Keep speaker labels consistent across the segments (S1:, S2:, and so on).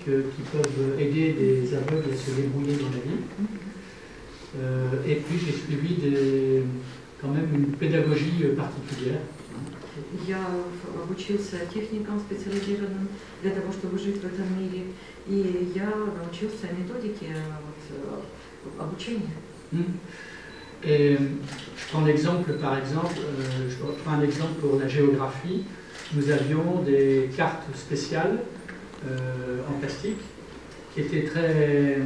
S1: qui peuvent aider des aveugles à se débrouiller dans la vie. Et puis j'ai suivi quand même une pédagogie particulière.
S2: Я обучился техникам специализированным для того, чтобы жить в этом мире, и я научился методике обучения.
S1: Et je prends l'exemple, par exemple, je prends un exemple pour la géographie. Nous avions des cartes spéciales en plastique qui étaient très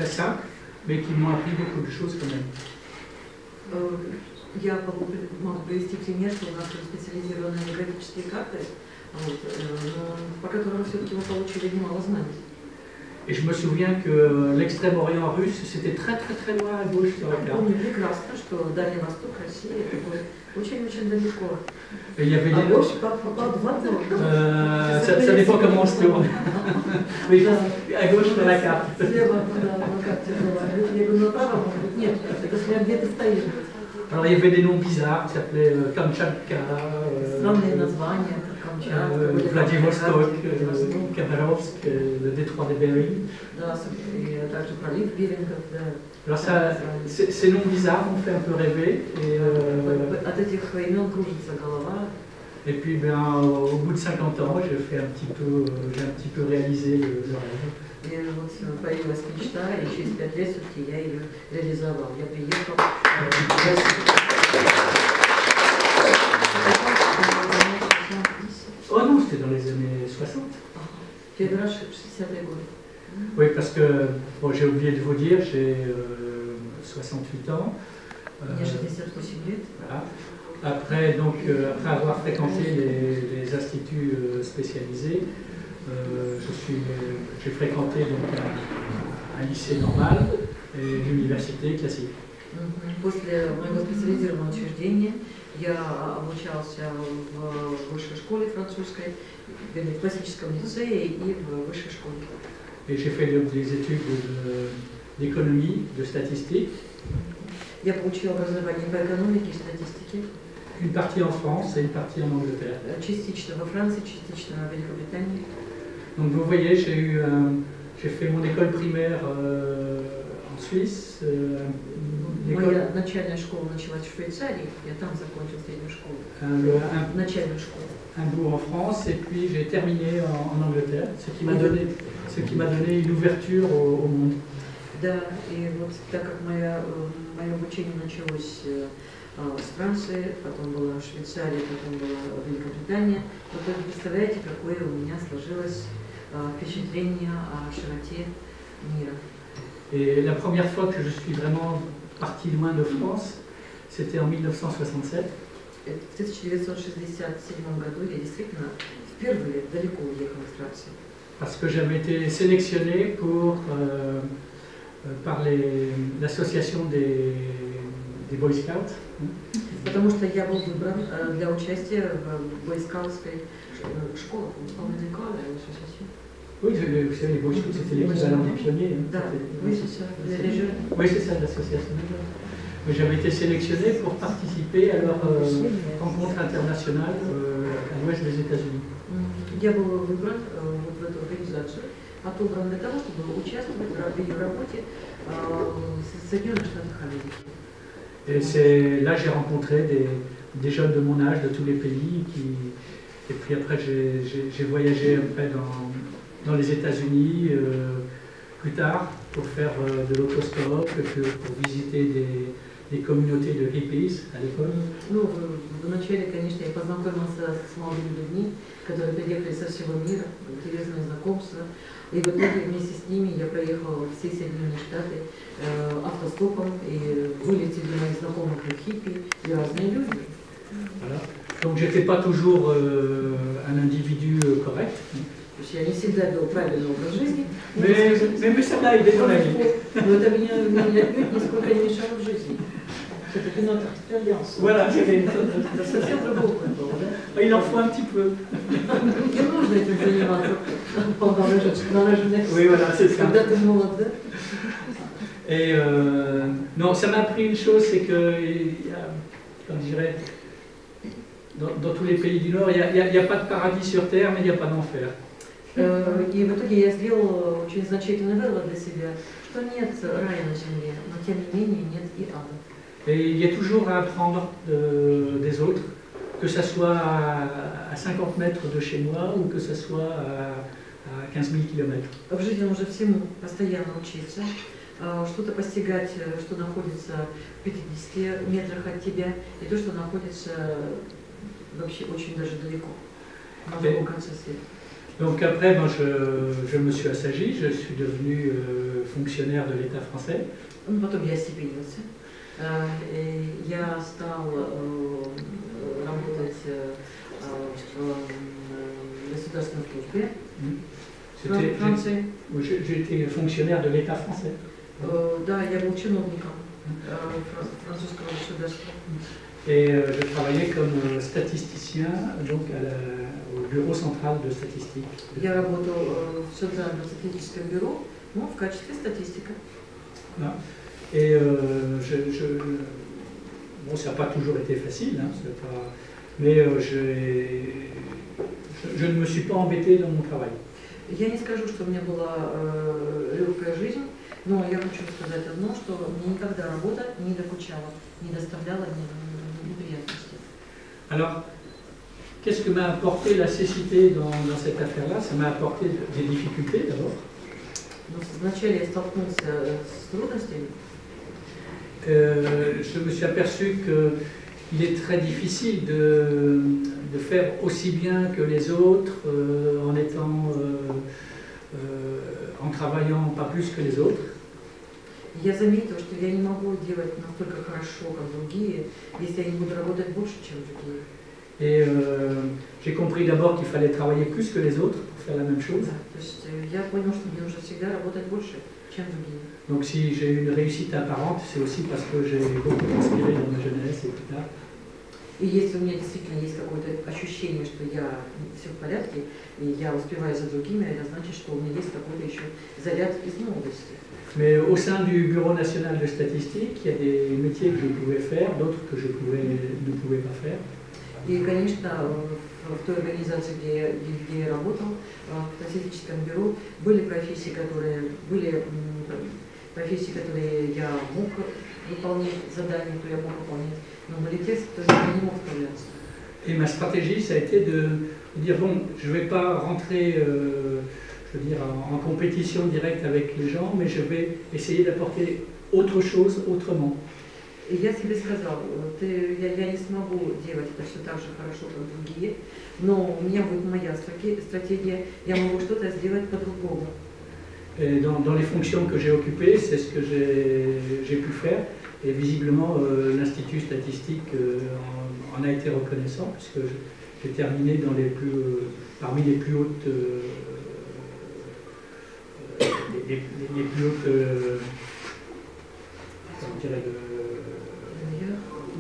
S1: simples, mais qui m'ont appris beaucoup de choses quand même.
S2: Я могу привести пример, что у нас специализированные графические карты, по которым все-таки мы получили немало знаний.
S1: Et je me souviens que l'extrême-orient russe, c'était très loin à gauche sur la carte.
S2: Помню прекрасно, что Дальний Восток России очень далеко.
S1: Et il y avait des
S2: gauche,
S1: ça dépend comment on se tourne. Oui, à gauche de la carte. Alors il y avait des noms bizarres qui s'appelaient Kamchatka, Vladivostok, Khabarovsk, le détroit de Bering. Alors ça, ces noms bizarres m'ont fait un peu rêver. Et puis au bout de 50 ans, j'ai un petit peu réalisé le rêve.
S2: И вот появилась мечта, и через 5 лет все-таки я ее реализовал. Я приехал.
S1: Oh non, c'était dans les années 60.
S2: Первый раз в 60-е годы.
S1: Oui, parce que, bon, j'ai oublié de vous dire, j'ai 68 ans.
S2: Мне 68 лет.
S1: Voilà. Après avoir fréquenté les instituts spécialisés, j'ai fréquenté donc un lycée normal et l'université classique.
S2: После моего специализированного учреждения я обучался в высшей школе французской, в классическом лицее и в высшей школе.
S1: Et j'ai fait des études d'économie, de statistique.
S2: Я получил образование по экономике и статистике.
S1: Une partie en France et une partie en Angleterre.
S2: Частично во Франции, частично в Великобритании.
S1: Donc vous voyez, j'ai fait mon école primaire en Suisse.
S2: Моя начальная школа началась в Швейцарии, я там закончил среднюю школу. Начальную школу.
S1: Un bout en France et puis j'ai terminé en Angleterre, ce qui m'a donné une ouverture au monde.
S2: Да, и вот так как мое обучение началось с Франции, потом была Швейцария, потом была Великобритания, вот вы представляете, какое у меня сложилось впечатление о широте мира.
S1: Et la première fois que je suis vraiment parti loin de France, c'était en 1967.
S2: В 1967 году я действительно впервые далеко уехал из Франции.
S1: Parce que j'avais été sélectionné par l'association des Boy Scouts.
S2: Потому что я был выбран для участия в бойскаутской школе,
S1: Oui, vous savez, les Boy Scouts, c'était l'équivalent des pionniers.
S2: Да, oui, c'est ça, les jeunes.
S1: Oui, c'est ça, l'association des jeunes. J'avais été sélectionné pour participer à leur rencontre internationale à l'ouest des États-Unis.
S2: Я был выбран в эту организацию, отобран для того, чтобы участвовать в ее работе в Соединенных Штатах Америки.
S1: Et c'est là que j'ai rencontré des jeunes de mon âge de tous les pays. Et puis après, j'ai voyagé après dans les États-Unis plus tard pour faire de l'autostop, pour visiter des communautés de hippies à l'époque.
S2: Ну, вначале, конечно, я познакомился с молодыми людьми, которые приехали со всего мира, интересные знакомства. И в итоге вместе с ними я проехала все Соединенные Штаты автостопом, и вылетели мои знакомых хиппи и разные люди.
S1: Voilà. Donc j'étais pas toujours un individu correct.
S2: То есть я не всегда вел правильный образ жизни.
S1: Mais ça m'a aidé dans la vie.
S2: Но это меня отнюдь нисколько не мешало в жизни. C'était notre expérience.
S1: Voilà, c'était
S2: совсем другой опыт был, да?
S1: Il en faut un petit peu.
S2: Не нужно этим заниматься dans la jeunesse.
S1: Oui, voilà, c'est ça.
S2: Когда ты молод, да?
S1: Et non, ça m'a appris une chose, c'est que, comme je dirais, dans tous les pays du Nord, il n'y a pas de paradis sur terre, mais il n'y a pas d'enfer.
S2: И в итоге я сделала очень значительный вывод для себя, что нет рая на земле, но тем не менее нет и ада.
S1: Et il y a toujours à apprendre des autres, que ça soit à 50 mètres de chez moi ou que ça soit à 15 000 kilomètres.
S2: В жизни нужно всему постоянно учиться, что-то постигать, что находится в 50 метрах от тебя, и то, что находится вообще очень даже далеко, на другом конце света.
S1: Donc après, moi, je me suis assagi, je suis devenu fonctionnaire de l'État français.
S2: Потом я остепенился. Я стал работать в государственной службе в Франции.
S1: J'étais fonctionnaire de l'État français.
S2: Да, я был чиновником французского государства.
S1: Et je travaillais comme statisticien donc au bureau central de statistique.
S2: Я работал в Центральном статистическом бюро, но в качестве статистика.
S1: Voilà. Et bon, ça n'a pas toujours été facile, hein, mais je ne me suis pas embêté dans mon travail.
S2: Я не скажу, что у меня была легкая жизнь, но я хочу сказать одно, что мне никогда работа не докучала, не доставляла неприятностей.
S1: Alors, qu'est-ce que m'a apporté la cécité dans cette affaire-là? Ça m'a apporté des difficultés d'abord.
S2: Вначале я столкнулся с трудностями.
S1: Je me suis aperçu qu'il est très difficile de faire aussi bien que les autres en travaillant pas plus que les autres.
S2: Я заметила, что я не могу делать настолько хорошо, как другие, если я не буду работать больше, чем другие.
S1: Et j'ai compris d'abord qu'il fallait travailler plus que les autres pour faire la même chose.
S2: То есть я понял, что мне нужно всегда работать больше, чем другие.
S1: Donc si j'ai eu une réussite apparente, c'est aussi parce que j'ai beaucoup inspiré dans ma jeunesse et plus tard.
S2: И если у меня действительно есть какое-то ощущение, что я все в порядке, и я успеваю за другими, это значит, что у меня есть какой-то еще заряд из молодости.
S1: Mais au sein du Bureau national de statistique, il y a des métiers que je pouvais faire, d'autres que je ne pouvais pas faire.
S2: И, конечно, в той организации, где я работал, в статистическом бюро, были профессии, которые я мог выполнять, задания, которые я мог выполнять, но были те, которые я не мог справляться.
S1: Et ma stratégie, ça a été de dire, bon, je ne vais pas rentrer je veux dire, en compétition directe avec les gens, mais je vais essayer d'apporter autre chose autrement.
S2: И я себе сказал, я не смогу делать это все так же хорошо, как другие, но у меня будет моя стратегия, я могу что-то сделать по-другому.
S1: Dans les fonctions que j'ai occupées, c'est ce que j'ai pu faire. Et visiblement, l'Institut statistique en a été reconnaissant, puisque j'ai terminé parmi les plus hautes,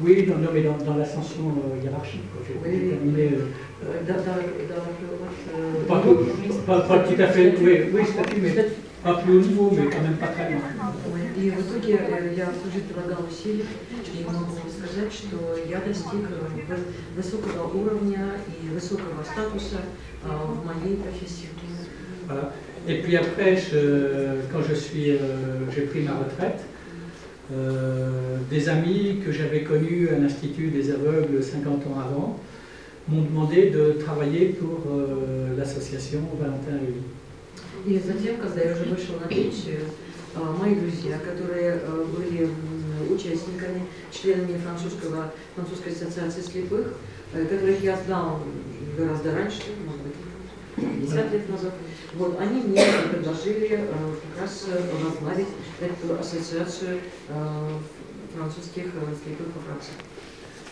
S1: oui, non, mais dans l'ascension hiérarchique. J'ai terminé. Pas tout à fait, oui, statut, mais pas plus haut niveau, mais quand même pas très loin.
S2: И в итоге я всю жизнь прилагал усилия, и могу вам сказать, что я достиг высокого уровня и высокого статуса в моей профессии.
S1: Voilà. Et puis après, quand j'ai pris ma retraite, des amis que j'avais connus à l'Institut des aveugles 50 ans avant m'ont demandé de travailler pour l'association Valentin Lely.
S2: И затем, когда я уже вышел на пенсию, мои друзья, которые были участниками, членами французской ассоциации слепых, которых я знал гораздо раньше, может быть, 50 лет назад, вот, они мне предложили как раз возглавить эту ассоциацию французских слепых во Франции.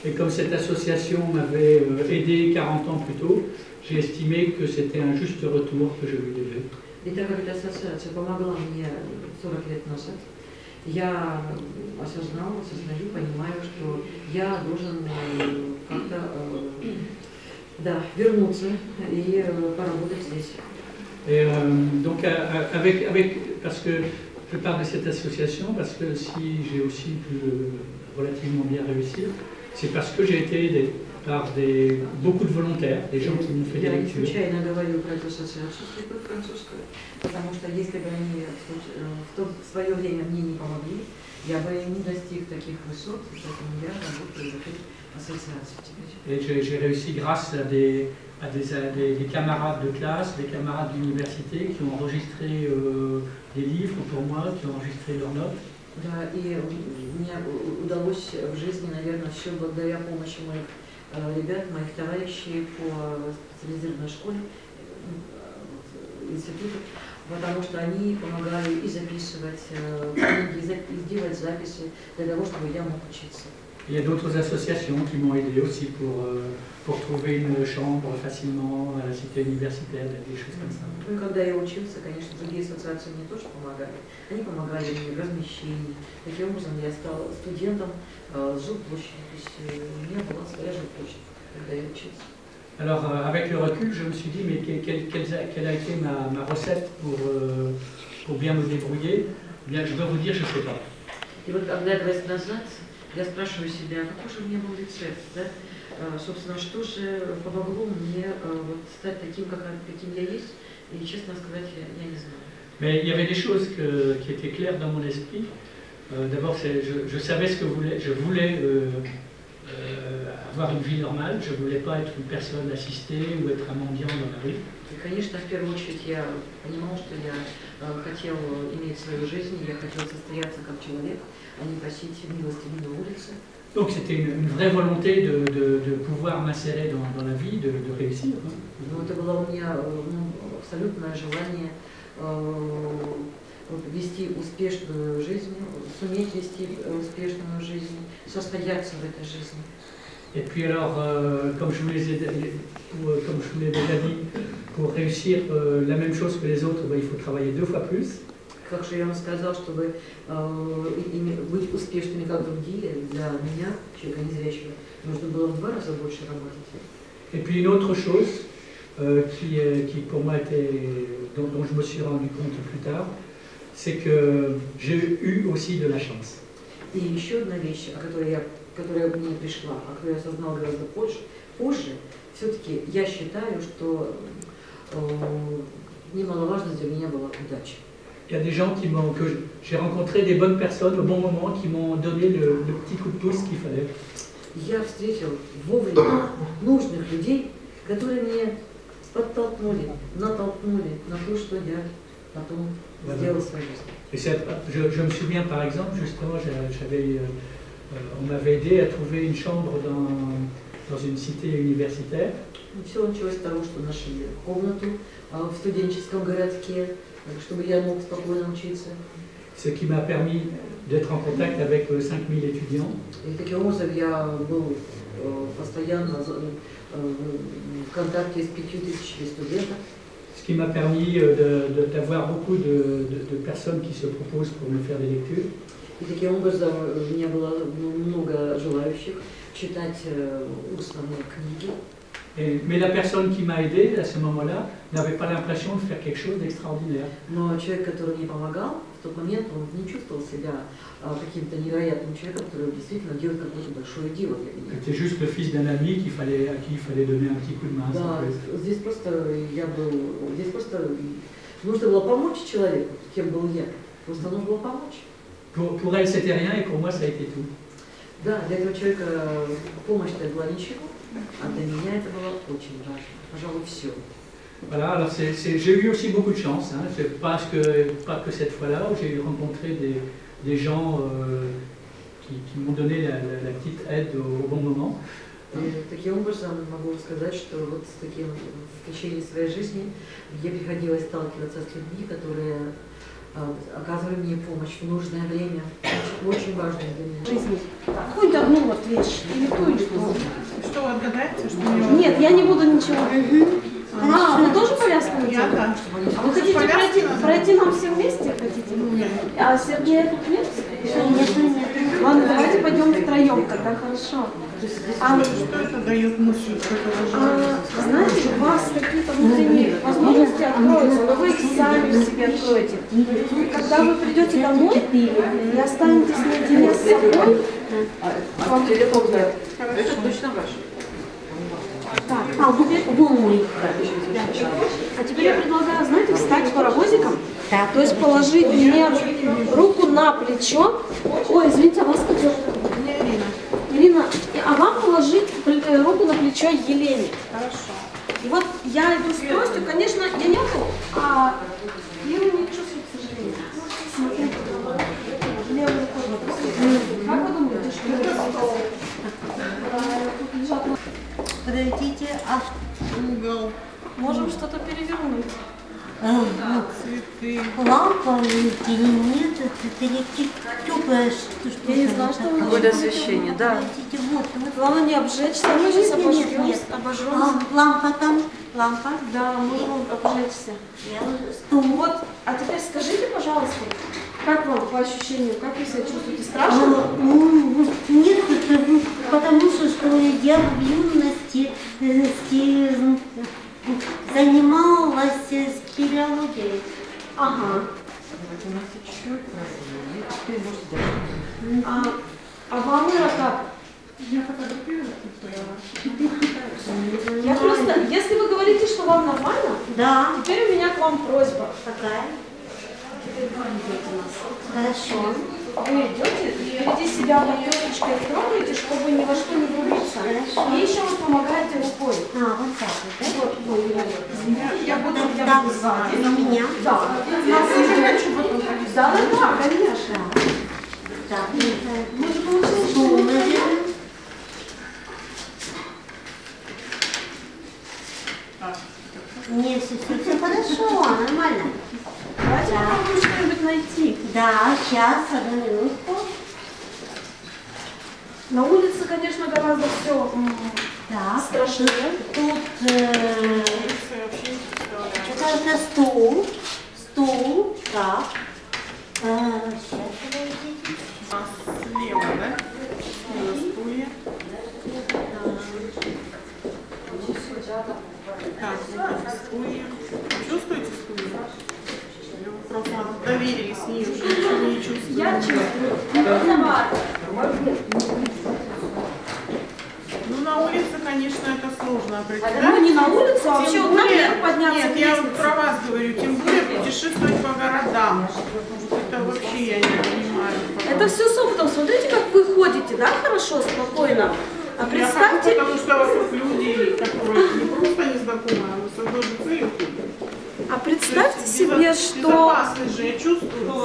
S1: Et comme cette association m'avait aidé 40 ans plus tôt, j'ai estimé que c'était un juste retour que je lui devais.
S2: И так как эта ассоциация помогла мне 40 лет назад, я осознаю, понимаю, что я должен как-то вернуться и поработать здесь.
S1: Et donc parce que je parle de cette association, parce que si j'ai aussi pu relativement bien réussir, c'est parce que j'ai été aidé par beaucoup de volontaires, des gens qui m'ont fait des
S2: Я не
S1: lectures.
S2: случайно говорю про эту ассоциацию слепых французскую, потому что если бы они в свое время мне не помогли, я бы не достиг таких высот, поэтому я работаю в этой ассоциации теперь.
S1: Et j'ai réussi grâce à des camarades de classe, des camarades d'université qui ont enregistré des livres pour moi, qui ont enregistré leurs notes.
S2: Да, и мне удалось в жизни, наверное, все благодаря помощи моих ребят, моих товарищей по специализированной школе, институту, потому что они помогали и записывать книги, и сделать записи для того, чтобы я мог учиться.
S1: Il y a d'autres associations qui m'ont aidé aussi pour trouver une chambre facilement à la cité universitaire, des choses comme ça.
S2: Ну, когда я учился, конечно, другие ассоциации мне тоже помогали. Они помогали мне в размещении. Таким образом, я стал студентом жилплощади. То есть у меня была своя жилплощадь, когда я учился.
S1: Alors, avec le recul, je me suis dit, mais quelle a été ma recette pour bien me débrouiller? Bien, je dois vous dire, je ne sais pas.
S2: И вот, оглядываясь назад, я спрашиваю себя, какой же у меня был рецепт, да? Собственно, что же помогло мне вот, стать таким, каким я есть, и, честно сказать, я не знаю.
S1: Mais il y avait des choses qui étaient claires dans mon esprit. D'abord, je savais ce que je voulais avoir une vie normale, je ne voulais pas être une personne assistée ou être un mendiant dans la rue.
S2: И, конечно, в первую очередь я понимал, что я хотел иметь свою жизнь, я хотел состояться как человек, а не просить милостыню на улице.
S1: Donc c'était une vraie volonté de pouvoir m'insérer dans la vie, de réussir.
S2: Но это было у меня абсолютное желание вести успешную жизнь, суметь вести успешную жизнь, состояться в этой жизни.
S1: Et puis alors, comme je vous l'ai déjà dit, pour réussir la même chose que les autres, il faut travailler 2 fois plus.
S2: Как же я вам сказал, чтобы быть успешными как другие, для меня, человека незрячего, нужно было в 2 раза больше работать.
S1: Et puis une autre chose qui pour moi dont je me suis rendu compte plus tard, c'est que j'ai eu aussi de la chance.
S2: И еще одна вещь, которая мне пришла, о которой я осознал гораздо позже, все-таки я считаю, что немаловажно для меня была удача.
S1: Il y a des gens que j'ai rencontré des bonnes personnes au bon moment qui m'ont donné le petit coup de pouce qu'il fallait.
S2: Я встретил вовремя нужных людей, которые меня подтолкнули, натолкнули на то, что я потом сделал свою жизнь.
S1: Et je me souviens par exemple, justement, on m'avait aidé à trouver une chambre dans une cité universitaire.
S2: Все началось с того, что нашли комнату в студенческом городке, чтобы я мог спокойно учиться.
S1: Ce qui m'a permis d'être en contact avec 5000 étudiants.
S2: И таким образом я был постоянно в контакте с 5000 студентов.
S1: Ce qui m'a permis d'avoir beaucoup de personnes qui se proposent pour me faire des lectures.
S2: И таким образом у меня было много желающих читать устные книги.
S1: Mais la personne qui m'a aidé à ce moment-là n'avait pas l'impression de faire quelque chose d'extraordinaire.
S2: Но человек, который мне помогал, в тот момент он не чувствовал себя каким-то невероятным человеком, который действительно делает какое-то большое дело для меня.
S1: C'était juste le fils d'un ami à qui il fallait donner un petit coup de main.
S2: Да, здесь просто нужно было помочь человеку, кем был я. Просто нужно было помочь.
S1: Pour elle, c'était rien et pour moi, ça a été tout.
S2: Да, для этого человека помощь-то была ничего, а для меня это было очень важно. Пожалуй, все.
S1: Voilà, alors j'ai eu aussi beaucoup de chance, hein. Pas que cette fois-là, où j'ai rencontré des gens qui m'ont donné la petite aide au bon moment.
S2: И таким образом могу сказать, что вот в течение своей жизни мне приходилось сталкиваться с людьми, которые оказывали мне помощь в нужное время, очень важное для меня.
S3: Жизни. Хоть одну вот вещь, или ту, или ту.
S4: Что вы отгадаете?
S3: Нет, я не буду ничего. Вы тоже повязку хотите?
S4: Я, да.
S3: А вы хотите пройти нам все вместе? Хотите? А Сергея тут нет?
S4: Нет.
S3: Ладно, давайте пойдем втроем, тогда хорошо.
S4: Что это дает мысль?
S3: Знаете, у вас какие-то внутренние возможности откроются, но вы их сами в себе откроете. И когда вы придете домой и останетесь наедине с собой, вам телефон дает.
S2: Это точно ваш.
S3: Так, вы мой. А теперь я предлагаю, знаете, встать паровозиком, то есть положить мне руку на плечо. Ой, извините, а вас как зовут? Ирина, а вам положить руку на плечо Елене. Хорошо. И вот я иду с тростью, конечно, я не могу, а Елену не чувствую, к сожалению. Смотрите, левой рукой. Как вы думаете, что это?
S5: Подойдите,
S4: Угол.
S3: Можем что-то перевернуть.
S4: Цветы.
S5: лампа или нет, это теплая что.
S3: Я не знаю, что вы
S2: Какое освещение, да.
S5: Подойдите, вот.
S3: Главное не обжечься, мы сейчас
S5: Нет.
S3: обожжемся.
S5: Лампа там, лампа.
S3: Да, можем обжечься.
S5: Стул.
S3: Вот, а теперь скажите, пожалуйста, как вам по ощущению, как вы себя чувствуете? Страшно?
S5: Нет, потому что я в юности занималась спелеологией.
S3: Ага. А вам Ира как?
S4: Я фотографирую.
S3: Я просто, если вы говорите, что вам нормально,
S5: Да.
S3: теперь у меня к вам просьба.
S5: Какая?
S3: Теперь вы идете нас.
S5: Хорошо.
S3: Вы идете, впереди себя подтёрочкой трогаете, чтобы ни во что не врубиться.
S5: Хорошо.
S3: И еще вы помогаете рукой.
S5: Вот так вот, да?
S3: Вот, я буду
S5: Так,
S3: сзади.
S5: на меня.
S3: Да. Да, конечно.
S5: Так,
S3: Мы же получилось,
S5: стул
S3: что
S5: наверное. Нет, все хорошо, нормально.
S3: давайте попробуем что-нибудь найти.
S5: Да, сейчас, одну минутку.
S3: На улице, конечно, гораздо все
S5: Так,
S3: страшнее.
S5: тут это стул. Стул. Так. Сейчас, подождите.
S4: Слева, да? Слева стулья. Так, вот стулья. Чувствуете стулья? Или вы просто доверились с ней, уже ничего не чувствуете?
S3: Я чувствую.
S4: Ну, на улице, конечно, это сложно определять.
S3: Ну, не на улицу, а вообще
S4: Тем
S3: вот
S4: более-
S3: наверх подняться
S4: Нет,
S3: к
S4: я
S3: лестнице.
S4: про вас говорю, тем более путешествовать по городам. Это вообще я не понимаю.
S3: Это все с опытом. Смотрите, как вы ходите, да, хорошо, спокойно. А
S4: Я хожу,
S3: представьте,
S4: потому что вокруг люди, которые не просто незнакомые, а с одной же целью.
S3: а представьте себе, что...
S4: Безопасность же я чувствую.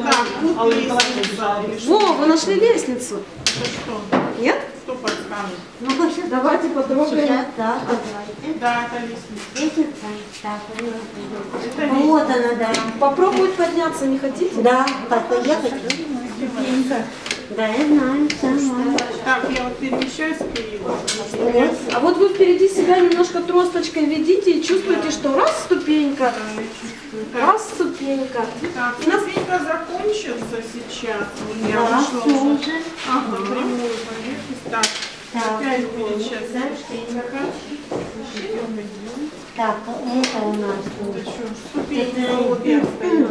S4: Так, тут лестница. Или что?
S3: Во, вы нашли лестницу.
S4: Это что?
S3: Нет?
S4: Кто подскажет?
S5: Ну, сейчас.
S3: Давайте потрогаем.
S5: Сейчас, да, давайте.
S4: Да, это лестница.
S5: Лестница. Так,
S4: Это
S5: вот она, да.
S3: Попробовать подняться не хотите?
S5: Да, я хочу. Да, я знаю, сама.
S4: Так, я вот перемещаюсь к перилам.
S5: Вот.
S3: А вот вы впереди себя немножко тросточкой ведите и чувствуете, что раз ступенька,
S4: Да, я чувствую. Так,
S3: раз ступенька.
S4: так, ступенька закончится сейчас. Я
S5: Да,
S4: вышла
S5: всё
S4: уже
S5: уже.
S4: на прямую поверхность. Так,
S5: Так,
S4: опять будет сейчас
S5: да.
S4: ступенька. Идем, идем.
S5: Так, это у нас
S4: Это
S5: будет.
S4: что, ступенька, вот я стою.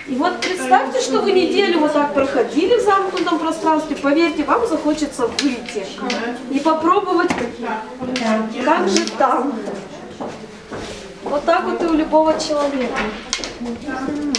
S3: И вот представьте, что вы неделю вот так проходили в замкнутом пространстве, поверьте, вам захочется выйти и попробовать, как же там. Вот так вот и у любого человека.
S5: Нормально.